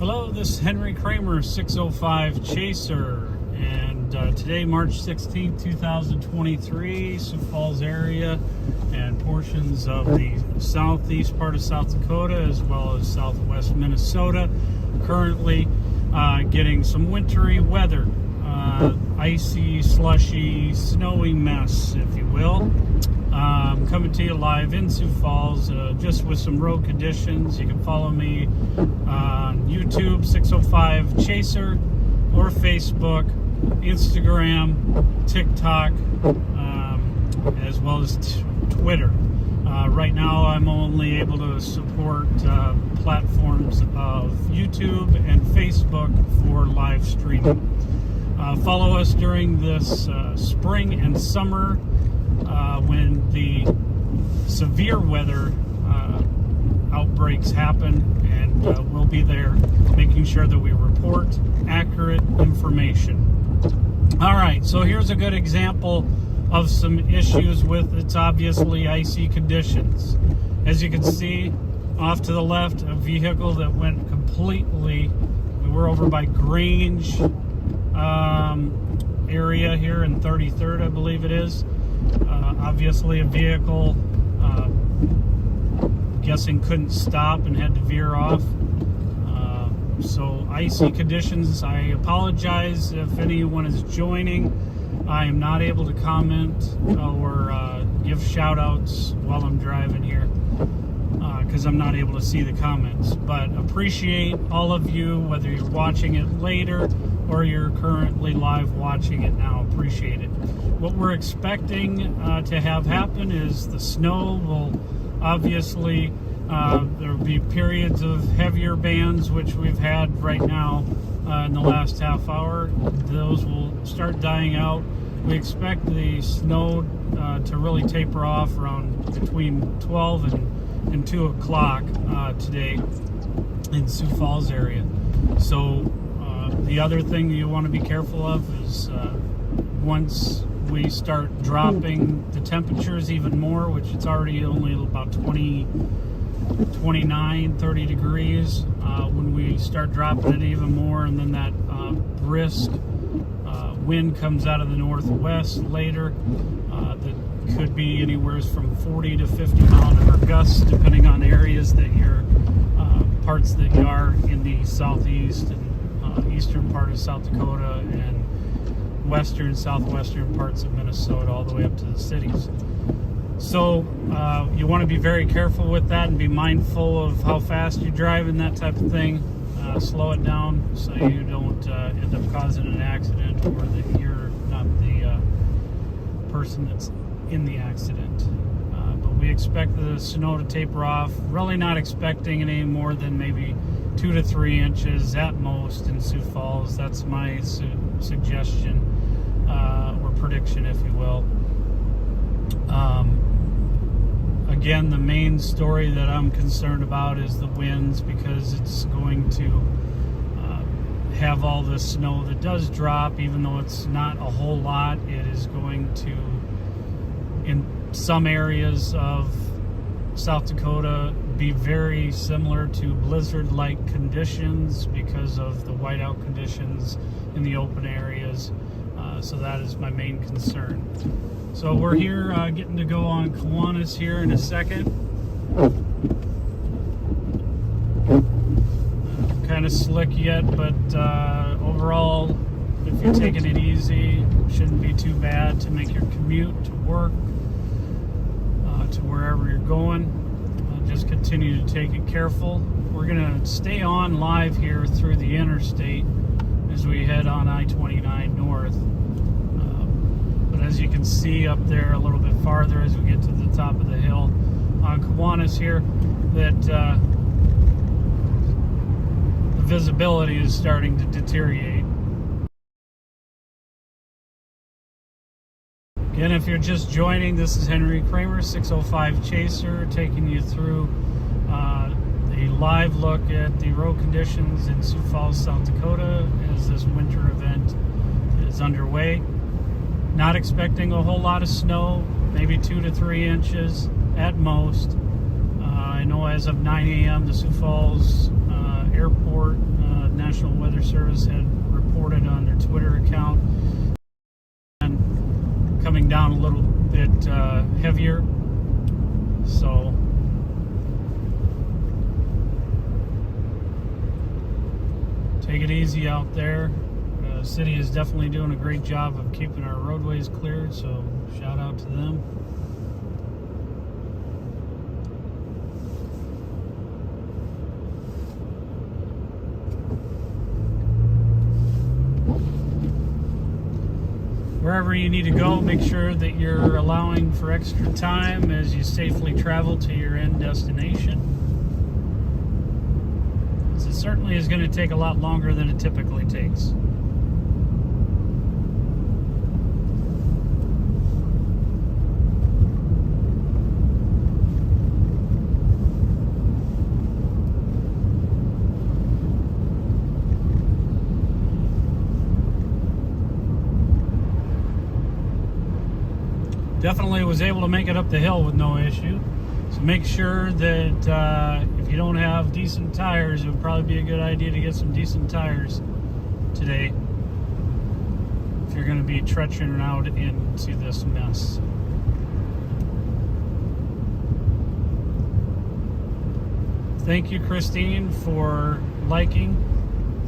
Hello, this is Henry Kramer, 605 Chaser, and today, March 16, 2023, Sioux Falls area and portions of the southeast part of South Dakota as well as southwest Minnesota currently getting some wintry weather, icy, slushy, snowy mess, if you will. I'm coming to you live in Sioux Falls, just with some road conditions. You can follow me on YouTube, 605 Chaser, or Facebook, Instagram, TikTok, as well as Twitter. Right now, I'm only able to support platforms of YouTube and Facebook for live streaming. Follow us during this spring and summer when the severe weather outbreaks happen, and we'll be there making sure that we report accurate information. All right, so here's a good example of some issues with its obviously icy conditions. As you can see off to the left, a vehicle that went completely, we're over by Grange area here in 33rd, I believe it is. Obviously a vehicle, guessing couldn't stop and had to veer off. So icy conditions. I apologize if anyone is joining. I am not able to comment or give shout outs while I'm driving here because I'm not able to see the comments, but appreciate all of you, whether you're watching it later or you're currently live watching it now. Appreciate it. What we're expecting to have happen is the snow will obviously, there will be periods of heavier bands, which we've had right now in the last half hour. Those will start dying out. We expect the snow to really taper off around between 12 and 2 o'clock today in Sioux Falls area. So the other thing you want to be careful of is once we start dropping the temperatures even more, which it's already only about 29, 30 degrees, when we start dropping it even more, and then that brisk wind comes out of the northwest later, that could be anywhere from 40 to 50 mile an hour gusts, depending on areas that you're, parts that you are in the southeast and eastern part of South Dakota and western, southwestern parts of Minnesota, all the way up to the cities. So you want to be very careful with that and be mindful of how fast you drive and that type of thing. Slow it down so you don't end up causing an accident, or that you're not the person that's in the accident. But we expect the snow to taper off. Really not expecting any more than maybe 2 to 3 inches at most in Sioux Falls. That's my suggestion or prediction, if you will. Again, the main story that I'm concerned about is the winds, because it's going to have all this snow that does drop, even though it's not a whole lot. It is going to, in some areas of South Dakota, be very similar to blizzard-like conditions because of the whiteout conditions in the open areas. So that is my main concern. So we're here getting to go on Kiwanis here in a second. Kind of slick yet, but overall, if you're taking it easy, shouldn't be too bad to make your commute to work, to wherever you're going. Just continue to take it careful. We're going to stay on live here through the interstate as we head on I-29 north. But as you can see up there a little bit farther as we get to the top of the hill on Kiwanis here, that the visibility is starting to deteriorate. Again, if you're just joining, this is Henry Kramer, 605 Chaser, taking you through a live look at the road conditions in Sioux Falls, South Dakota, as this winter event is underway. Not expecting a whole lot of snow, maybe 2 to 3 inches at most. I know as of 9 a.m. the Sioux Falls airport Weather Service had reported on their Twitter account, and coming down a little bit heavier. So take it easy out there. The city is definitely doing a great job of keeping our roadways cleared, so shout out to them. Wherever you need to go, make sure that you're allowing for extra time as you safely travel to your end destination. It certainly is going to take a lot longer than it typically takes. Definitely was able to make it up the hill with no issue. So make sure that if you don't have decent tires, it would probably be a good idea to get some decent tires today if you're going to be treaching out into this mess. Thank you, Christine, for liking.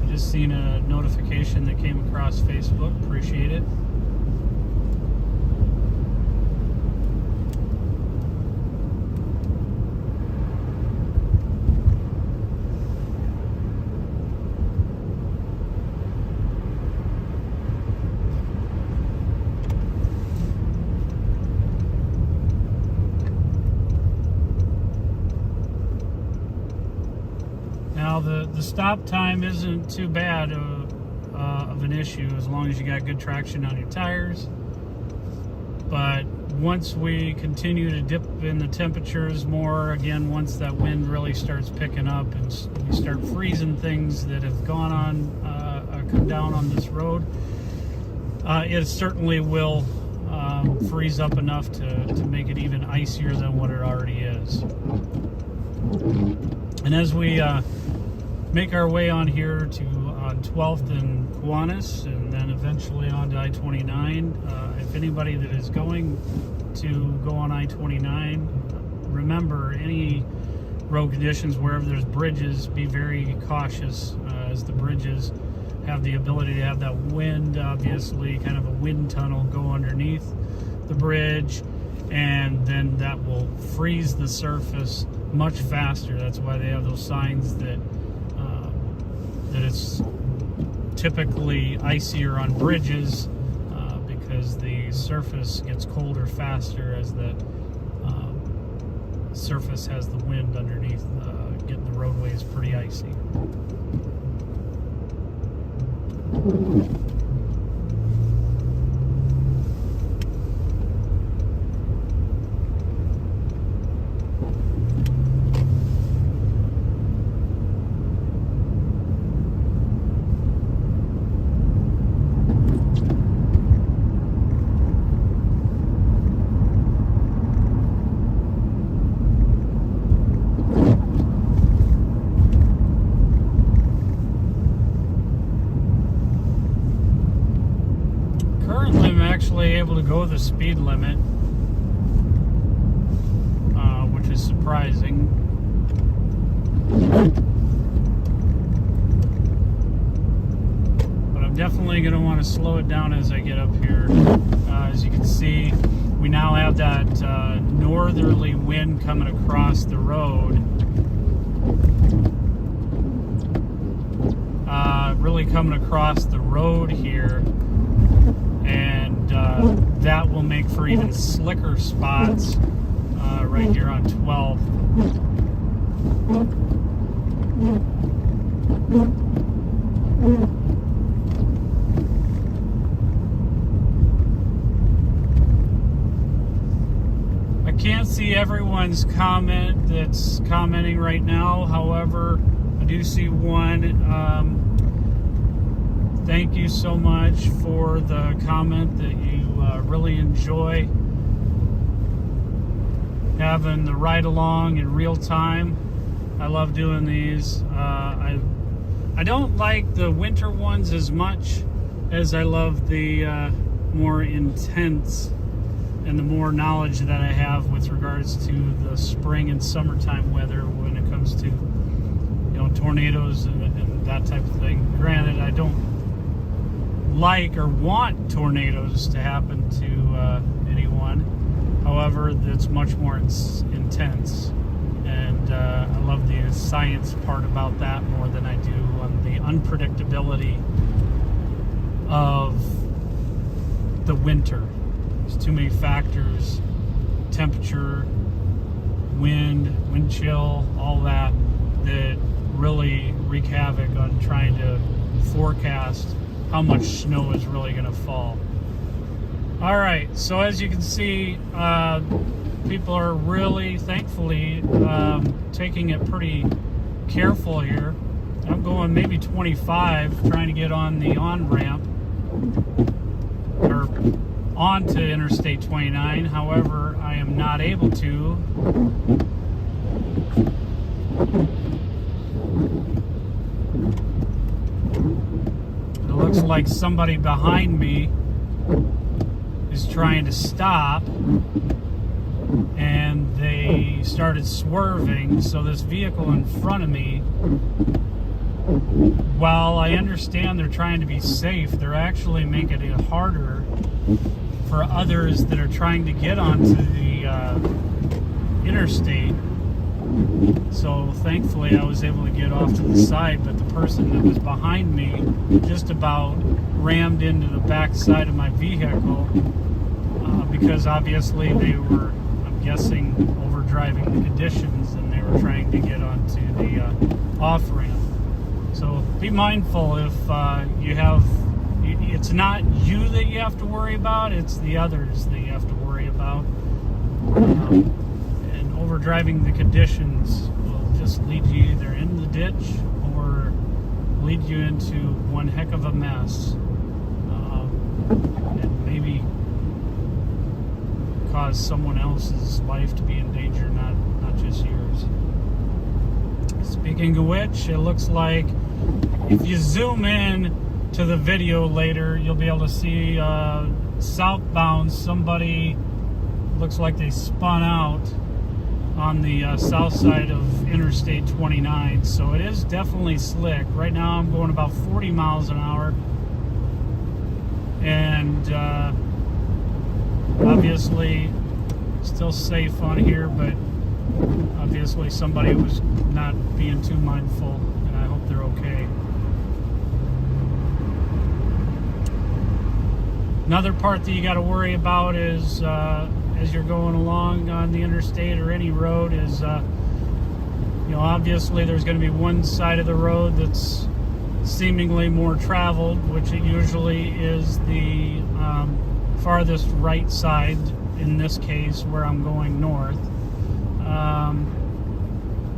I just seen a notification that came across Facebook. Appreciate it. Now the stop time isn't too bad of an issue as long as you got good traction on your tires. But once we continue to dip in the temperatures more, again, once that wind really starts picking up and we start freezing things that have gone on, come down on this road, it certainly will freeze up enough to make it even icier than what it already is. And as we make our way on here to on 12th and Kiwanis, and then eventually on to I-29, if anybody that is going to go on I-29, remember any road conditions wherever there's bridges, be very cautious as the bridges have the ability to have that wind, obviously kind of a wind tunnel go underneath the bridge, and then that will freeze the surface much faster. That's why they have those signs that it's typically icier on bridges, because the surface gets colder faster as the surface has the wind underneath, getting the roadways pretty icy. Able to go the speed limit, which is surprising. But I'm definitely going to want to slow it down as I get up here. As you can see, we now have that northerly wind coming across the road. Really coming across the road here. And that will make for even slicker spots right here on 12. I can't see everyone's comment that's commenting right now. However, I do see one. Thank you so much for the comment that you really enjoy having the ride along in real time. I love doing these. I I don't like the winter ones as much as I love the more intense and the more knowledge that I have with regards to the spring and summertime weather when it comes to, you know, tornadoes and that type of thing. Granted, I don't like or want tornadoes to happen to anyone. However, it's much more intense. And I love the science part about that more than I do on the unpredictability of the winter. There's too many factors: temperature, wind chill, all that really wreak havoc on trying to forecast how much snow is really going to fall. All right, so as you can see, people are really, thankfully, taking it pretty careful here. I'm going maybe 25, trying to get on the on-ramp, or onto Interstate 29. However, I am not able to. It looks like somebody behind me is trying to stop, and they started swerving. So this vehicle in front of me, while I understand they're trying to be safe, they're actually making it harder for others that are trying to get onto the interstate. So thankfully I was able to get off to the side, but the person that was behind me just about rammed into the back side of my vehicle, because obviously they were, I'm guessing, overdriving the conditions, and they were trying to get onto the off-ramp. So be mindful if you have, it's not you that you have to worry about, it's the others that you have to worry about. And overdriving the conditions will just lead you either in the ditch or lead you into one heck of a mess. And maybe cause someone else's life to be in danger, not just yours. Speaking of which, it looks like if you zoom in to the video later, you'll be able to see southbound, somebody looks like they spun out on the south side of Interstate 29. So it is definitely slick. Right now I'm going about 40 miles an hour, and obviously still safe on here, but obviously somebody was not being too mindful, and I hope they're okay. Another part that you got to worry about is as you're going along on the interstate or any road is, you know, obviously there's going to be one side of the road that's seemingly more traveled, which it usually is the farthest right side, in this case where I'm going north,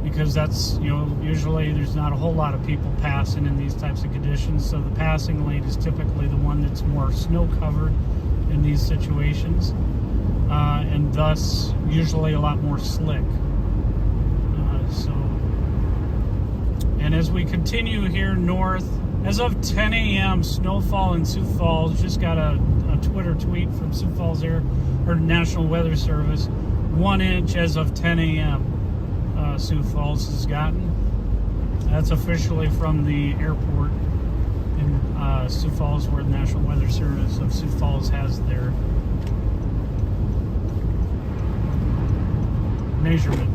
because that's, you know, usually there's not a whole lot of people passing in these types of conditions, so the passing lane is typically the one that's more snow covered in these situations, and thus usually a lot more slick. And as we continue here north, as of 10 a.m., snowfall in Sioux Falls. Just got a Twitter tweet from Sioux Falls Air, or National Weather Service. 1 inch as of 10 a.m. Sioux Falls has gotten. That's officially from the airport in Sioux Falls, where the National Weather Service of Sioux Falls has their measurement.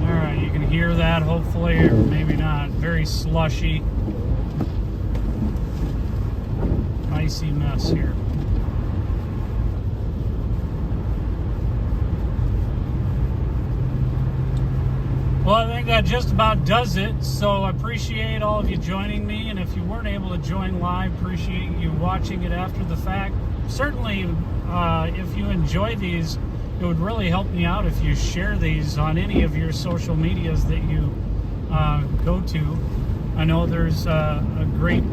Alright, you can hear that hopefully, or maybe not. Very slushy, icy mess here. Well, I think that just about does it. So I appreciate all of you joining me, and if you weren't able to join live, appreciate you watching it after the fact. Certainly, if you enjoy these, it would really help me out if you share these on any of your social medias that you go to. I know there's a great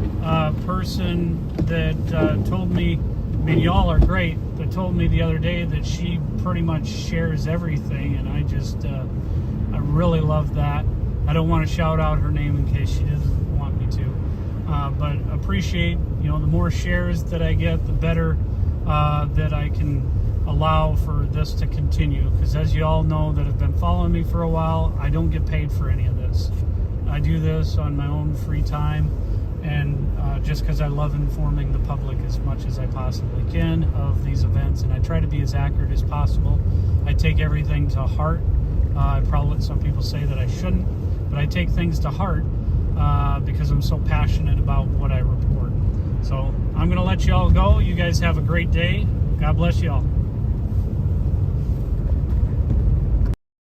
person that told me, I mean, y'all are great, but told me the other day that she pretty much shares everything, and I just, I really love that. I don't want to shout out her name in case she doesn't want me to. But appreciate, the more shares that I get, the better that I can allow for this to continue. Because as you all know that have been following me for a while, I don't get paid for any of this. I do this on my own free time, and just because I love informing the public as much as I possibly can of these events, and I try to be as accurate as possible. I take everything to heart. Some people say that I shouldn't, but I take things to heart because I'm so passionate about what I report. So I'm going to let you all go. You guys have a great day. God bless you all.